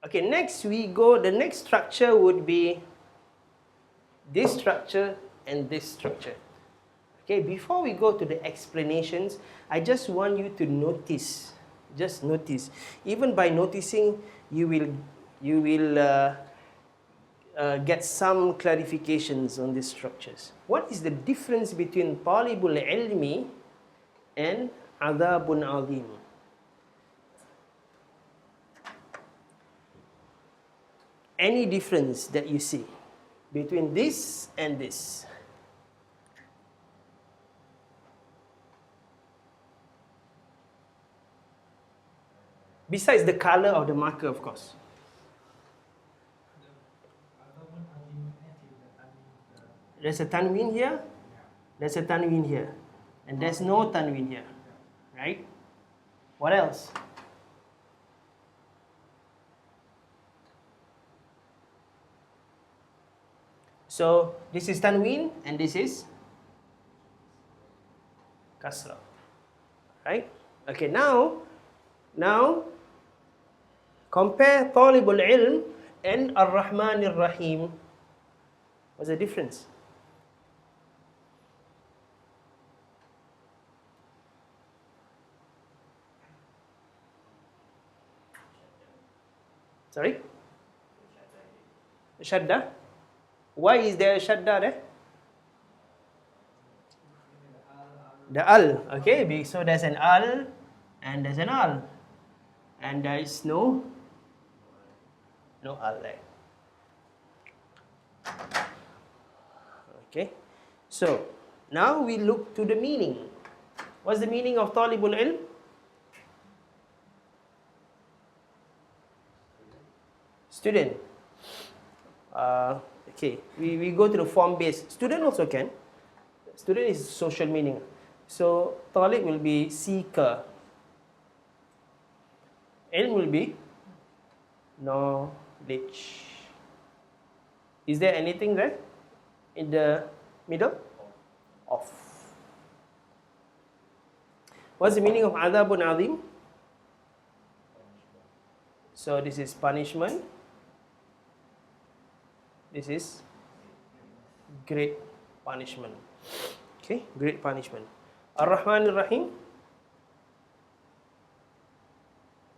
Okay, next we go, the next structure would be this structure and this structure. Okay, before we go to the explanations, I just want you to notice, just notice. Even by noticing, you will get some clarifications on these structures. What is the difference between talibul ilmi and adabun azim? Any difference that you see between this and this? Besides the color of the marker, of course. There's a tanween here, there's a tanween here, and there's no tanween here, right? What else? So this is tanween and this is kasra, right? Okay, now compare talibul ilm and ar-Rahman ar-Rahim. What's the difference? Sorry? Shadda? Why is there a shadda there? The al, okay, so there's an al and there's an al. And there is no al there. Okay, so now we look to the meaning. What's the meaning of talibul ilm? Student. Okay, we go to the form base. Student also can. Student is social meaning. So talib will be seeker. Ilm will be knowledge. Is there anything there in the middle? Off. What's the meaning of adabun azim? So this is punishment. This is great punishment. Okay, great punishment. Ar-Rahman ar-Rahim.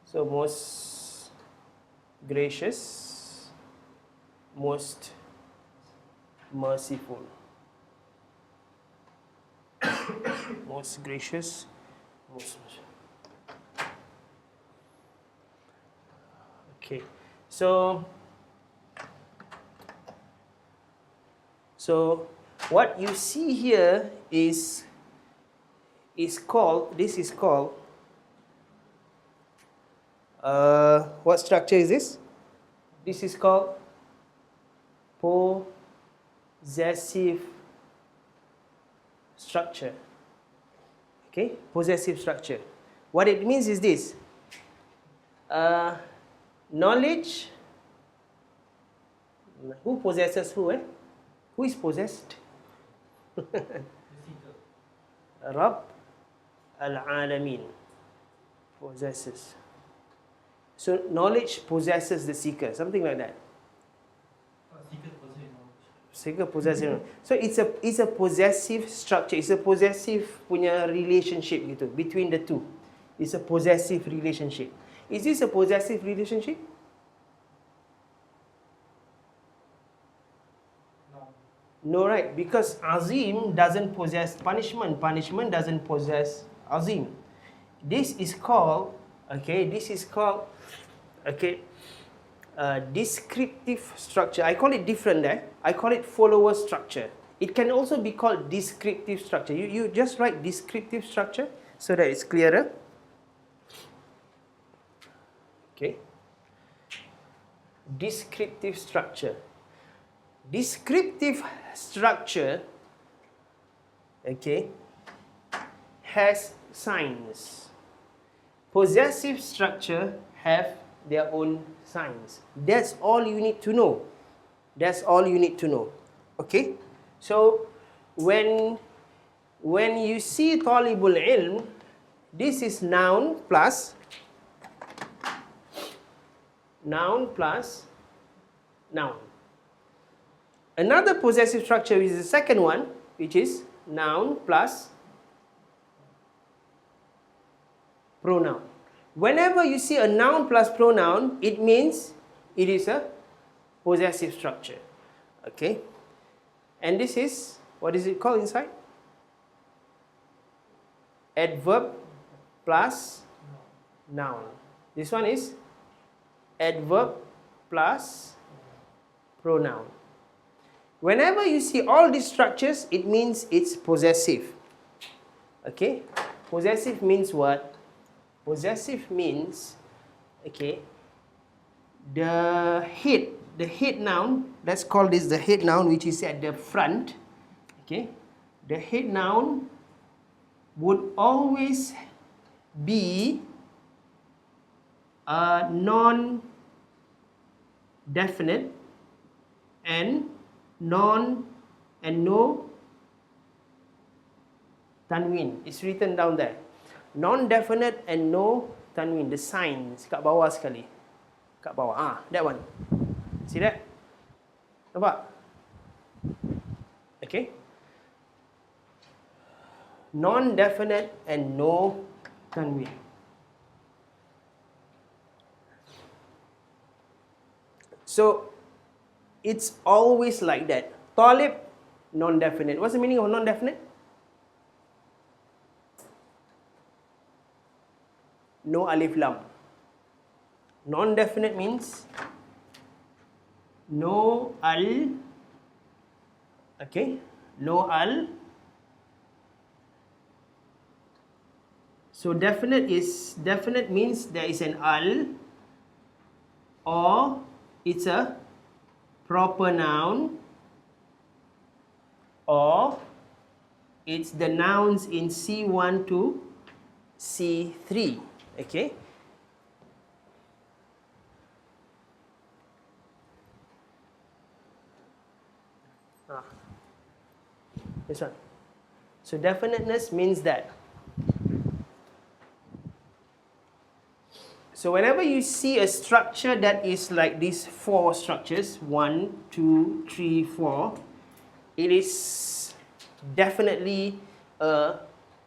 So most gracious, most merciful. Most gracious, most merciful. Okay, so what you see here is called, this is called, what structure is this? This is called possessive structure. Okay, possessive structure. What it means is this: knowledge. Who possesses who? Who is possessed? Rabb al-Alamin possesses. So knowledge possesses the seeker, something like that. Seeker possesses knowledge. So it's a possessive structure. It's a possessive punya relationship gitu between the two. It's a possessive relationship. Is this a possessive relationship? No, right? Because azim doesn't possess punishment. Punishment doesn't possess azim. This is called, descriptive structure. I call it different there. I call it follower structure. It can also be called descriptive structure. You just write descriptive structure so that it's clearer. Okay. Descriptive structure. Descriptive structure, okay, has signs. Possessive structure have their own signs. That's all you need to know. That's all you need to know. Okay? So when you see talibul ilm, this is noun plus noun plus noun. Another possessive structure is the second one, which is noun plus pronoun. Whenever you see a noun plus pronoun, it means it is a possessive structure. Okay? And this is, what is it called inside? Adverb plus noun. This one is adverb plus pronoun. Whenever you see all these structures, it means it's possessive. Okay? Possessive means what? Possessive means, okay, the head noun, let's call this the head noun, which is at the front. Okay? The head noun would always be a non-definite and no tanwin. It's written down there. Non-definite and no tanwin. The signs kat bawah sekali. Kat bawah. That one. See that? Nampak? Okay. Non-definite and no tanwin. So, it's always like that. Talib, non-definite. What's the meaning of non-definite? No alif lam. Non-definite means no al. Okay, no al. So definite means there is an al, or it's a proper noun, or it's the nouns in C1 to C3. Okay. This one. So definiteness means that. So whenever you see a structure that is like these four structures, 1, 2, 3, 4, it is definitely a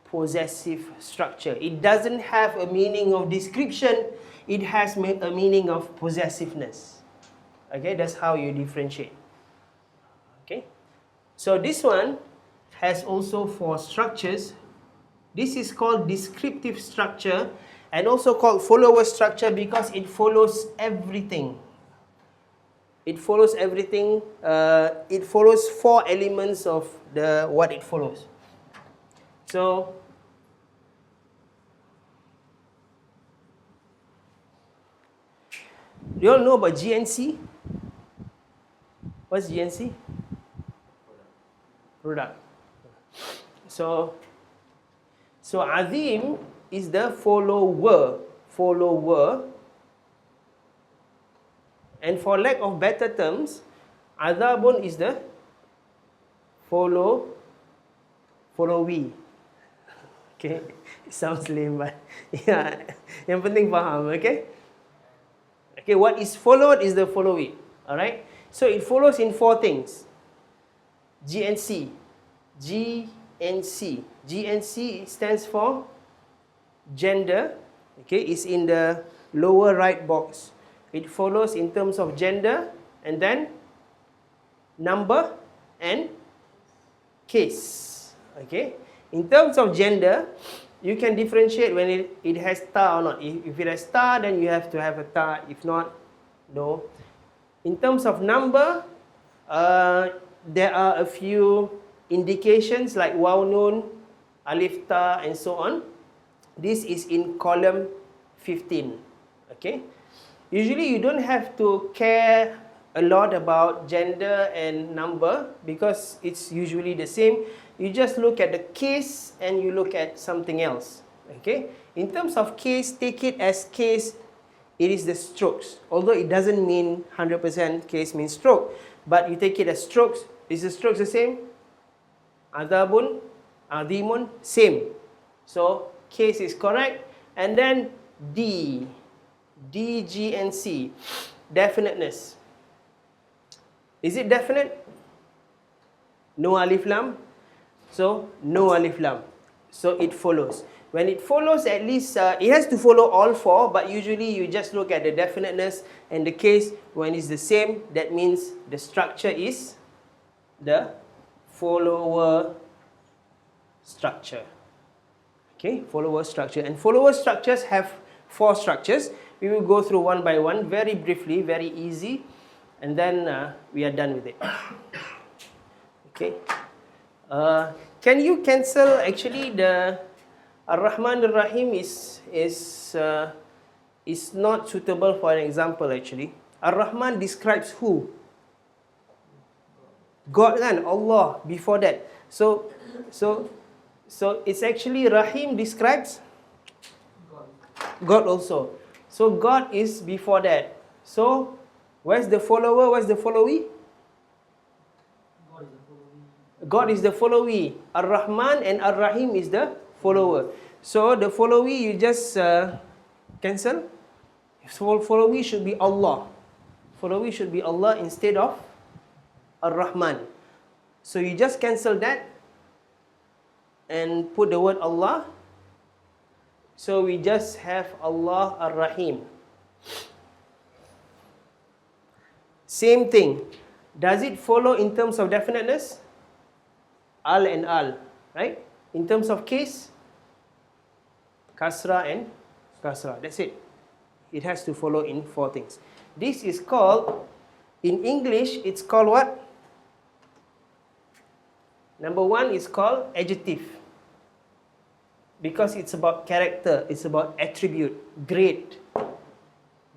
possessive structure. It doesn't have a meaning of description, it has a meaning of possessiveness. Okay, that's how you differentiate. Okay, so this one has also four structures. This is called descriptive structure and also called follower structure because it follows everything. It follows everything. It follows four elements of what it follows. So, do you all know about GNC? What's GNC? Product. So Azim is the follower. And for lack of better terms, Azabun is the followee. Okay, it sounds lame, but yeah, yang penting faham, okay? Okay, what is followed is the followee, alright? So it follows in four things. GNC stands for gender. Okay, it's in the lower right box. It follows in terms of gender and then number and case. Okay, in terms of gender, you can differentiate when it has ta or not. If it has ta, then you have to have a ta. If not, no. In terms of number, there are a few indications like waw nun, alif ta, and so on. This is in column 15. Okay. Usually you don't have to care a lot about gender and number because it's usually the same. You just look at the case and you look at something else. Okay. In terms of case, take it as case. It is the strokes. Although it doesn't mean 100% case means stroke, but you take it as strokes. Is the strokes the same? Adabun, adimun, same. So case is correct. And then D. D, G, and C. Definiteness. Is it definite? No alif lam. So, no alif lam. So, it follows. When it follows, at least, it has to follow all four, but usually you just look at the definiteness and the case. When it's the same, that means the structure is the follower structure. Okay, follower structure. And follower structures have four structures. We will go through one by one, very briefly, very easy, and then we are done with it. Okay. Can you cancel actually the Ar-Rahman Ar-Rahim is not suitable for an example actually. Ar-Rahman describes who? God kan? Allah before that. So it's actually Rahim describes God also. So God is before that. So where's the follower? Where's the followee? God is the followee. Ar-Rahman and Ar-Rahim is the follower. So the followee you just cancel. So followee should be Allah. Followee should be Allah instead of Ar-Rahman. So you just cancel that and put the word Allah. So we just have Allah Ar-Rahim. Same thing. Does it follow in terms of definiteness? Al and al, right? In terms of case, kasra and kasra. That's it. It has to follow in four things. This is called, in English, it's called what? Number one is called adjective. Because it's about character, it's about attribute, great,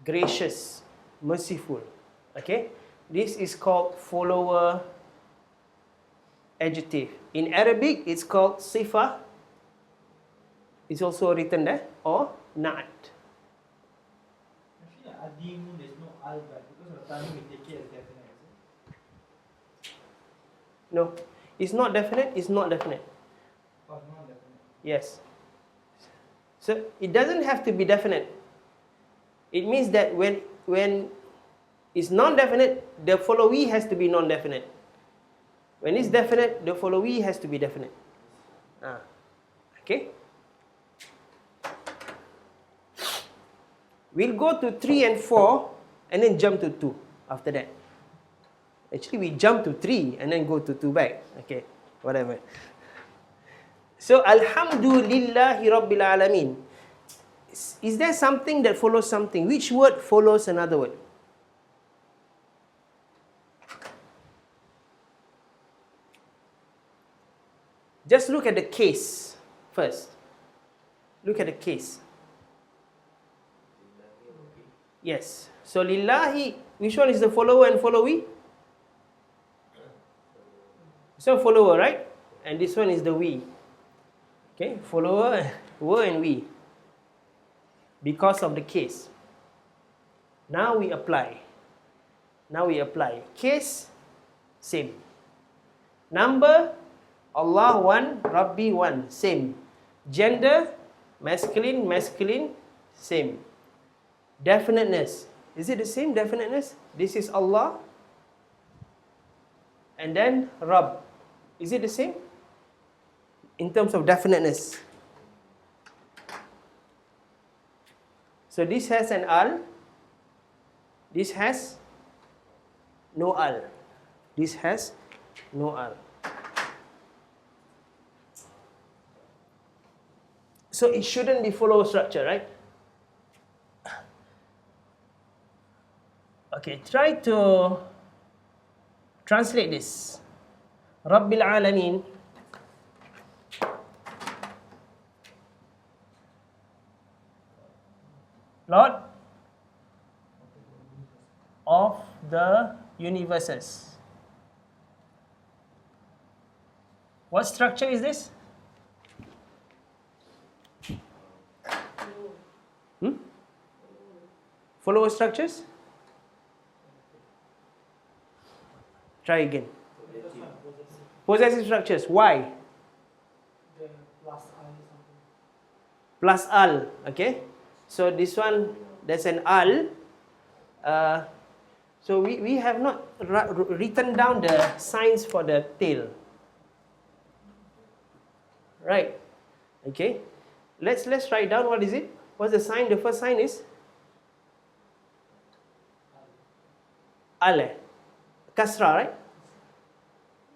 gracious, merciful. Okay? This is called follower adjective. In Arabic, it's called sifa. It's also written there, or na'at. Actually, adimu, there's no al, but because of the timing, we take it as definite. No, it's not definite, it's not definite. Oh, not definite. Yes. So, it doesn't have to be definite. It means that when it's non-definite, the followee has to be non-definite. When it's definite, the followee has to be definite. Okay? We'll go to 3 and 4 and then jump to 2 after that. Actually, we jump to 3 and then go to 2 back. Okay, whatever. So, Alhamdulillahi Rabbil Alameen. Is there something that follows something? Which word follows another word? Just look at the case first. Look at the case. Yes. So, Lillahi, which one is the follower and followee? So, follower, right? And this one is the we. Okay, follower, were and we. Because of the case. Now we apply. Case, same. Number, Allah 1, Rabbi 1, same. Gender, masculine, same. Definiteness, is it the same definiteness? This is Allah. And then Rabb. Is it the same? In terms of definiteness. So this has an al. This has no al. This has no al. So it shouldn't be follower structure, right? Okay, try to translate this. Rabbil Alameen. Lord of the universes. What structure is this? Follower structures? Try again. Possessive structures. Why? The plus al is something. Plus al. Okay. So this one there's an al. So we have not written down the signs for the tail. Right. Okay. Let's write down what is it. What's the sign? The first sign is al. Kasra, right?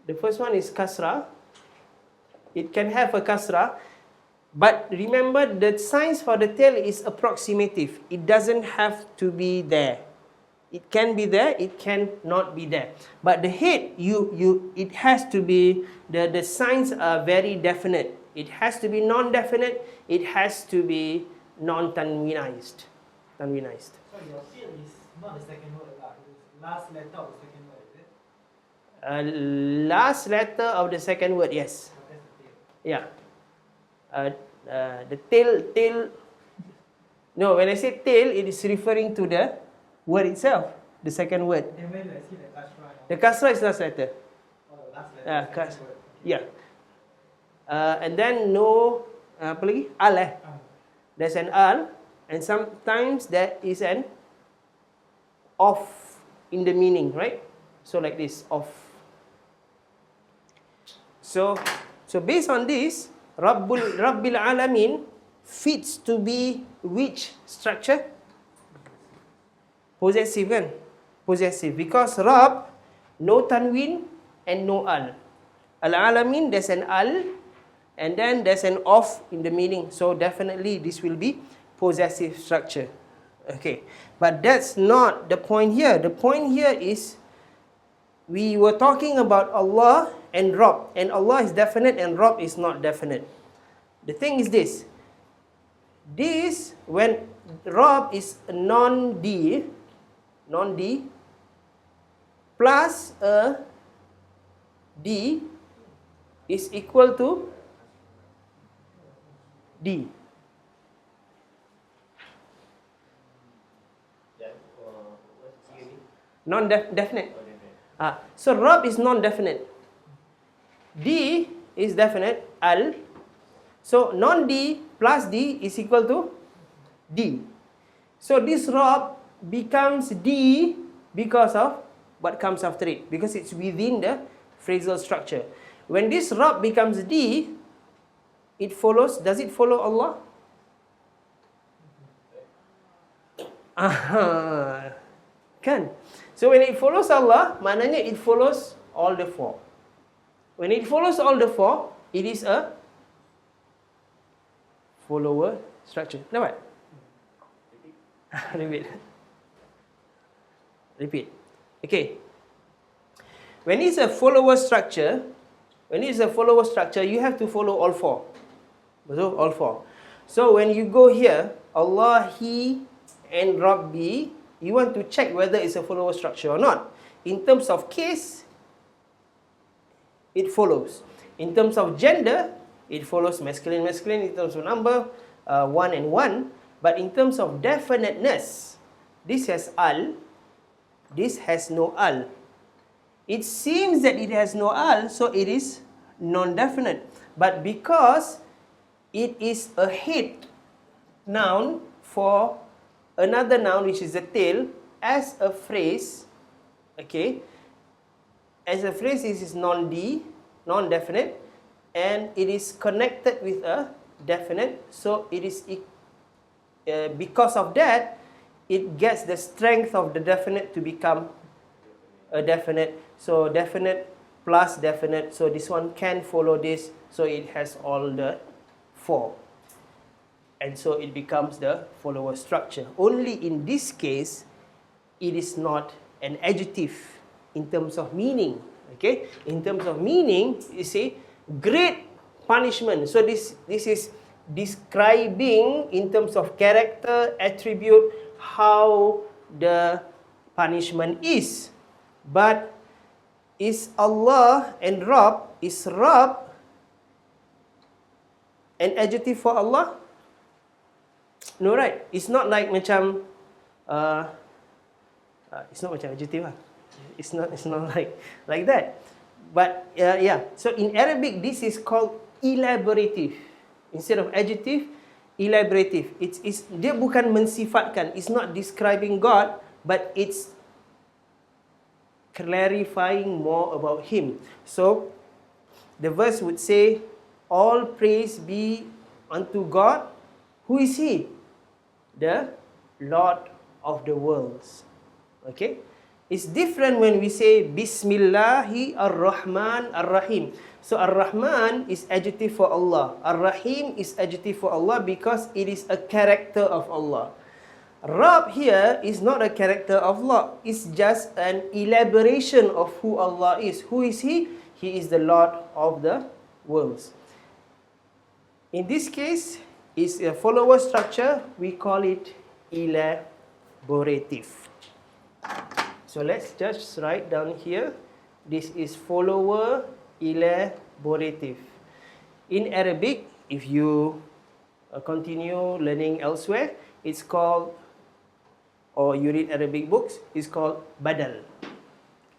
The first one is kasra. It can have a kasra. But remember, the signs for the tail is approximative. It doesn't have to be there. It can be there, it can not be there. But the head, it has to be, the signs are very definite. It has to be non-definite. It has to be non-tanwinized. Tanwinized. So your tail is not the second word lah. It's last letter of the second word, is it? Last letter of the second word, yes. So that's the tail. Yeah. The tail. No, when I say tail, it is referring to the word itself, the second word. Then when I see the kasra, The kasra is last letter. oh, the last letter, second word. Yeah. And then no, apa lagi? Al. There's an al, and sometimes there is an off in the meaning, right? So like this, off. So based on this, Rabbil Alamin fits to be which structure? Possessive kan? Possessive. Because Rabb, no tanwin and no al. Al-Alamin, there's an al, and then there's an off in the meaning. So definitely this will be possessive structure. Okay. But that's not the point here. The point here is we were talking about Allah and Rabb. And Allah is definite and Rabb is not definite. The thing is this. This, when Rabb is non-D plus a D is equal to D. Non-definite. So Rabb is non-definite. D is definite, al. So non-D plus D is equal to D. So this Rabb becomes D because of what comes after it. Because it's within the phrasal structure. When this Rabb becomes D, it follows, does it follow Allah? Kan? So when it follows Allah, maknanya it follows all the four. When it follows all the four, it is a follower structure. Dapat? Repeat. Okay. When it's a follower structure, you have to follow all four. Betul? All four. So when you go here, Allah, He, and Rabbi, you want to check whether it's a follower structure or not. In terms of case, it follows. In terms of gender, it follows masculine. In terms of number, one and one. But in terms of definiteness, this has al, this has no al. It seems that it has no al, so it is non-definite. But because it is a head noun for another noun, which is a tail, as a phrase, okay, as a phrase, this is non-D, non-definite, and it is connected with a definite, so it is, because of that, it gets the strength of the definite to become a definite. So definite plus definite, so this one can follow this, so it has all the four. And so it becomes the follower structure. Only in this case, it is not an adjective in terms of meaning. Okay? In terms of meaning, you see, great punishment. So this is describing in terms of character, attribute, how the punishment is. But is Allah and Rabb, is Rabb an adjective for Allah? No, right? It's not like macam it's not macam adjective lah. It's not like that. But yeah. So in Arabic, this is called elaborative. Instead of adjective, elaborative. Dia bukan mensifatkan. It's not describing God, but it's clarifying more about Him. So, the verse would say, all praise be unto God. Who is He? The Lord of the worlds. Okay? It's different when we say Bismillahi Ar-Rahman Ar-Rahim. So Ar-Rahman is adjective for Allah. Ar-Rahim is adjective for Allah because it is a character of Allah. Rabb here is not a character of Allah. It's just an elaboration of who Allah is. Who is He? He is the Lord of the worlds. In this case, it's a follower structure. We call it elaborative. So let's just write down here. This is follower elaborative. In Arabic, if you continue learning elsewhere, it's called, or you read Arabic books, it's called badal.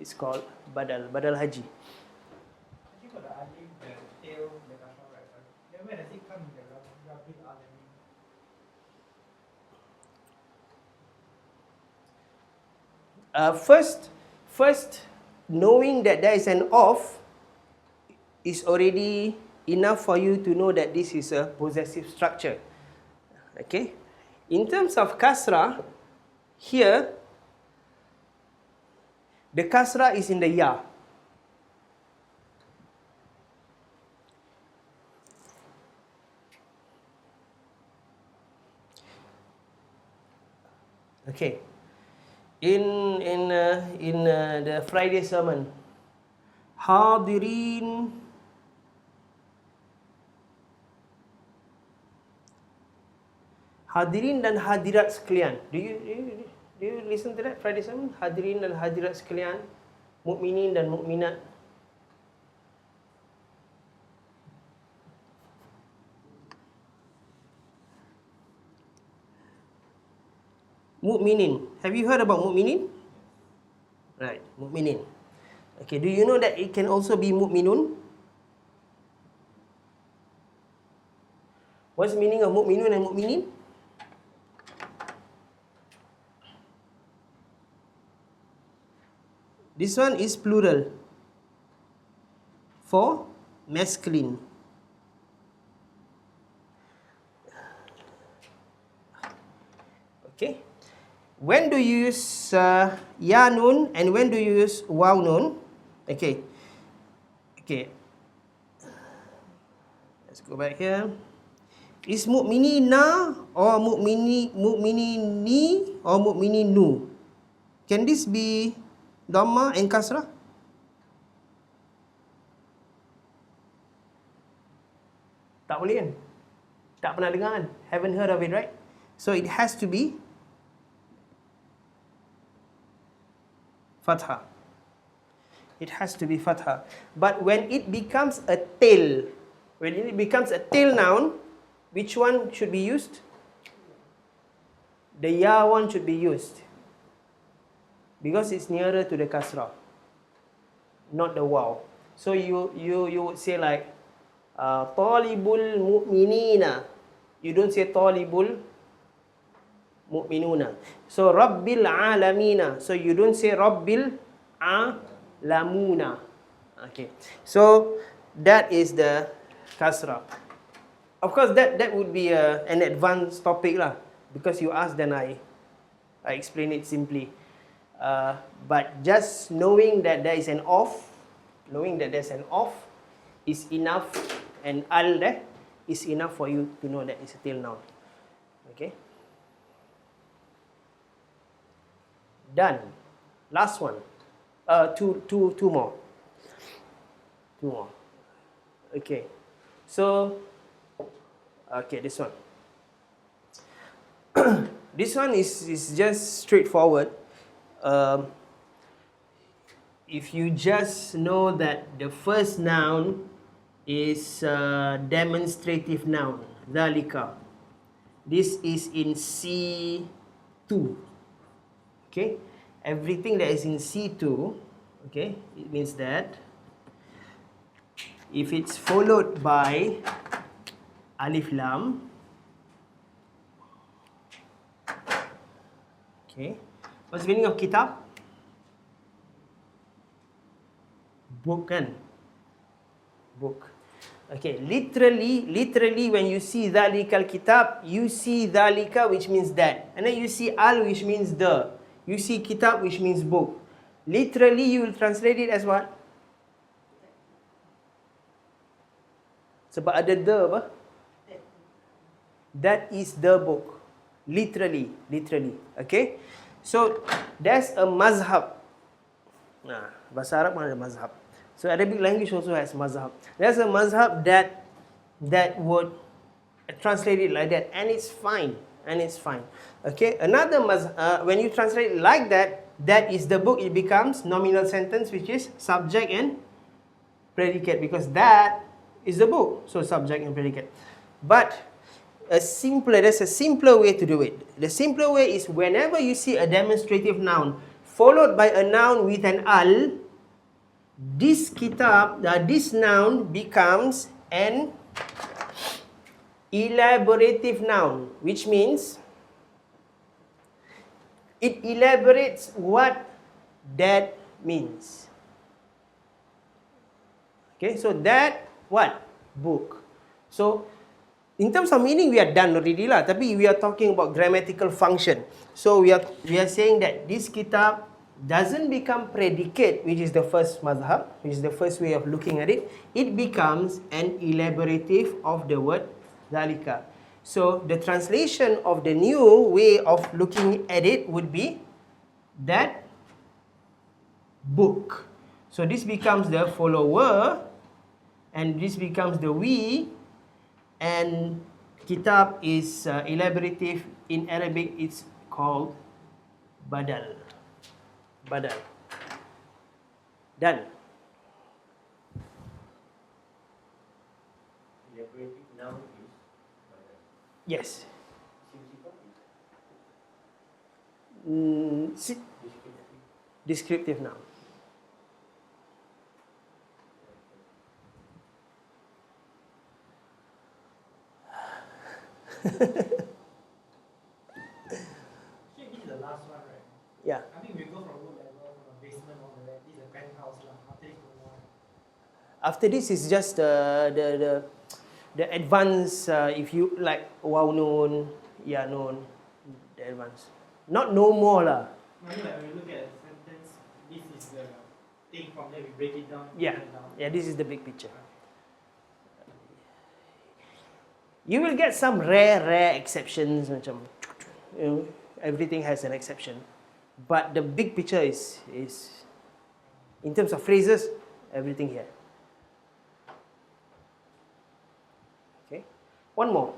It's called badal, badal haji. Actually, got the alif, the tail, the kasra, right? Then where does it come in the Rabbil Alamin? First, knowing that there is an off is already enough for you to know that this is a possessive structure. Okay? In terms of kasra, here, the kasra is in the ya. Okay. In the Friday sermon, hadirin dan hadirat sekalian. Do you listen to that Friday sermon? Hadirin dan hadirat sekalian, mukminin dan mukminat. Mukminin. Have you heard about mukminin? Right, mukminin. Okay, do you know that it can also be mukminun? What's the meaning of mukminun and mukminin? This one is plural for masculine. Okay. When do you use ya nun and when do you use waw nun? Okay. Okay. Let's go back here. Is mu'minina or mu'minini or mu'mininu? Can this be dhamma and kasrah? Tak boleh kan? Tak pernah dengar kan? Haven't heard of it, right? So it has to be fathah. It has to be fathah. But when it becomes a tail, noun, which one should be used? The ya one should be used. Because it's nearer to the kasrah, not the waw. So you would say like talibul mu'minina. You don't say talibul mu'minuna. So rabbil alamina. So you don't say rabbil alamuna. Okay. So that is the kasrah. Of course that would be an advanced topic lah, because you asked then I explain it simply. But just knowing that there is an off, is enough, and al there is enough for you to know that it's a tail noun. Okay. Done. Last one. Two more. Okay. So, okay, this one. This one is just straightforward. If you just know that the first noun is demonstrative noun, dhalika. This is in C2. Okay, everything that is in C2, okay, it means that if it's followed by alif lam, Okay. What's the meaning of kitab? Book kan? Book. Okay, literally when you see dhalikal kitab, you see dhalika which means that. And then you see al which means the. You see kitab which means book. Literally you will translate it as what? Sebab ada the apa? That is the book. Literally. Okay? So, there's a mazhab. Nah, bahasa Arab mana ada mazhab. So, Arabic language also has mazhab. There's a mazhab that would translate it like that. And it's fine. Okay? Another mazhab, when you translate it like that, that is the book, it becomes nominal sentence, which is subject and predicate. Because that is the book. So, subject and predicate. But, there's a simpler way to do it. The simpler way is whenever you see a demonstrative noun followed by a noun with an al, this kitab, this noun becomes an elaborative noun, which means it elaborates what that means. Okay, so that what? Book. So, in terms of meaning, we are done already lah. Tapi we are talking about grammatical function. So we are saying that this kitab doesn't become predicate, which is the first madhab, which is the first way of looking at it. It becomes an elaborative of the word dhalika. So the translation of the new way of looking at it would be that book. So this becomes the follower, and this becomes the we. And kitab is elaborative. In Arabic, it's called badal. Done. Elaborative noun is badal. Yes. Descriptive noun. This is the last one, right? Yeah. I think we go from room level, from the basement all the way. This is a penthouse lah. After this, no more. After this is just the advanced. If you like wow known, yeah known, the advanced. Not no more lah. I mean, like when we look at a sentence, this is the thing. From there, we break it down. Yeah. This is the big picture. You will get some rare exceptions, macam, everything has an exception. But the big picture is in terms of phrases, everything here. Okay. One more.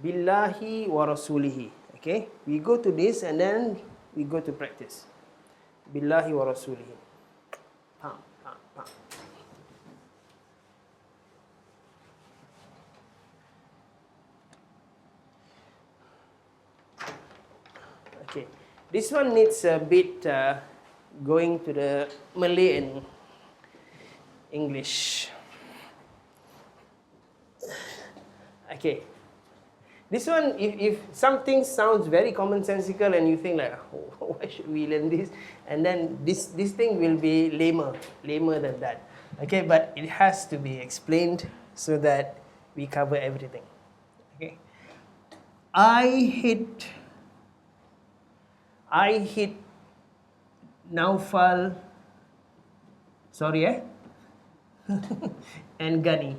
Billahi wa rasulihi. Okay. We go to this and then we go to practice. Billahi wa rasulihi. Pam. Okay, this one needs a bit going to the Malay and English. Okay, this one, if something sounds very commonsensical and you think like, oh, why should we learn this? And then this thing will be lamer than that. Okay, but it has to be explained so that we cover everything. Okay, I hit Naufal, and Gani.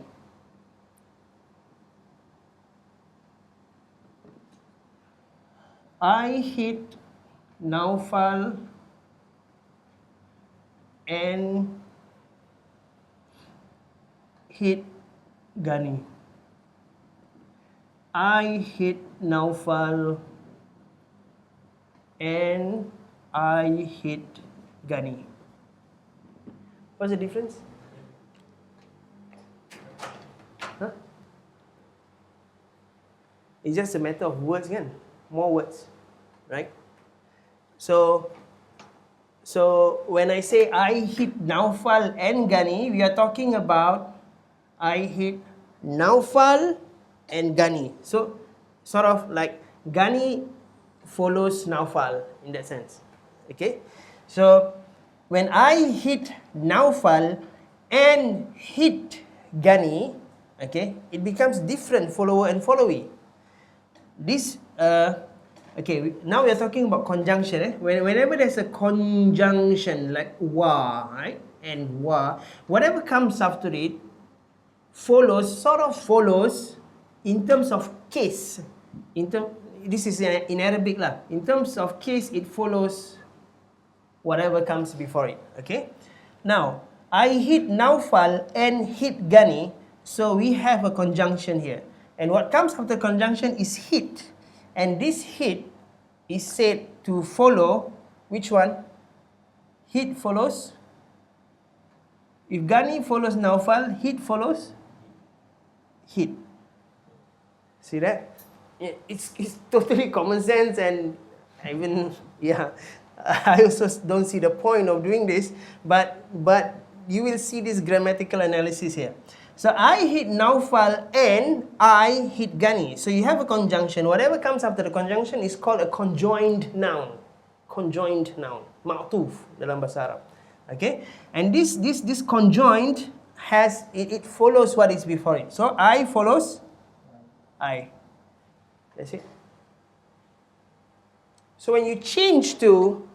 I hit Naufal and hit Gani. I hit Naufal and I hit Gani. What's the difference? Huh? It's just a matter of words, kan? More words, right? So when I say I hit Naufal and Gani, we are talking about I hit Naufal and Gani. So sort of like Gani follows Naufal in that sense. Okay, so when I hit Naufal and hit Gani, okay, it becomes different follower and followee. This okay, now we are talking about conjunction. Whenever there's a conjunction like wa, right, and wa, whatever comes after it sort of follows in terms of case. This is in Arabic lah. In terms of case, it follows whatever comes before it. Okay. Now I hit Naufal and hit Gani, so we have a conjunction here. And what comes after conjunction is hit. And this hit is said to follow which one? Hit follows. If Gani follows Naufal, hit follows hit. See that? It's totally common sense, and even yeah, I also don't see the point of doing this, but you will see this grammatical analysis here. So I hit Naufal and I hit Gani. So you have a conjunction. Whatever comes after the conjunction is called a conjoined noun. Conjoined noun. Ma'tuf dalam bahasa Arab. Okay? And this conjoined has, it follows what is before it. So I follows I. That's it. So when you change to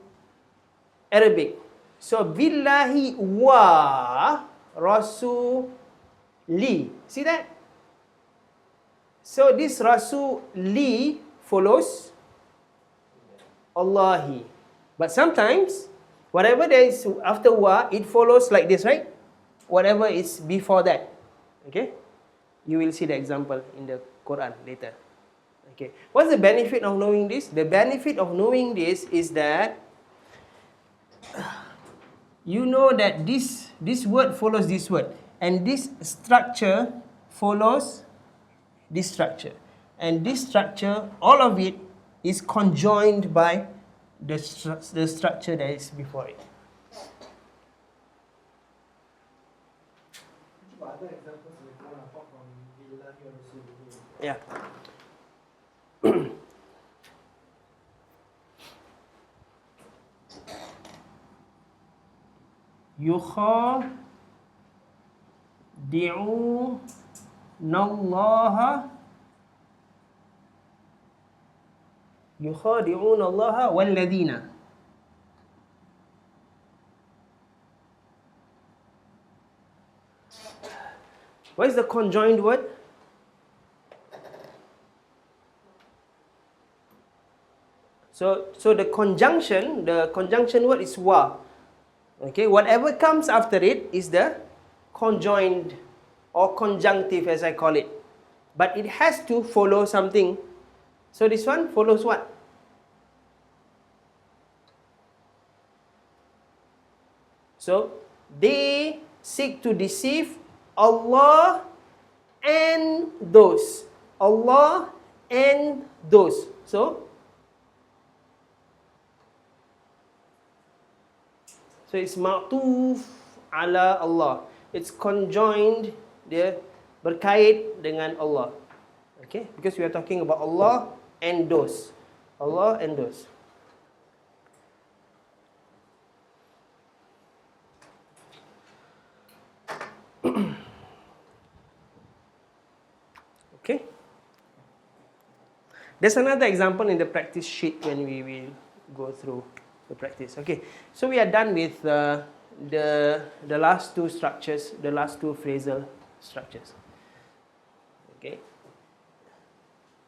Arabic, so billahi wa rasuli. See that? So this rasuli follows Allahi. But sometimes, whatever there is after wa, it follows like this, right? Whatever is before that. Okay? You will see the example in the Quran later. Okay. What's the benefit of knowing this? The benefit of knowing this is that you know that this word follows this word, and this structure follows this structure, and this structure, all of it is conjoined by the structure that is before it. Other examples apart from billahi or rasulihi. Yeah. يخادعون الله والذين. What is the conjoined word? So the conjunction word is wa. Okay, whatever comes after it is the conjoined or conjunctive, as I call it. But it has to follow something. So this one follows what? So they seek to deceive Allah and those. Allah and those. So it's ma'tuf ala Allah. It's conjoined, dia berkait dengan Allah. Okay? Because we are talking about Allah and those. Allah and those. Okay? There's another example in the practice sheet when we will go through the practice. Okay, so we are done with the last two structures, the last two phrasal structures. Okay,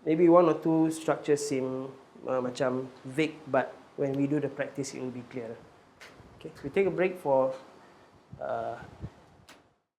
maybe one or two structures seem macam vague, but when we do the practice, it will be clearer. Okay, we take a break for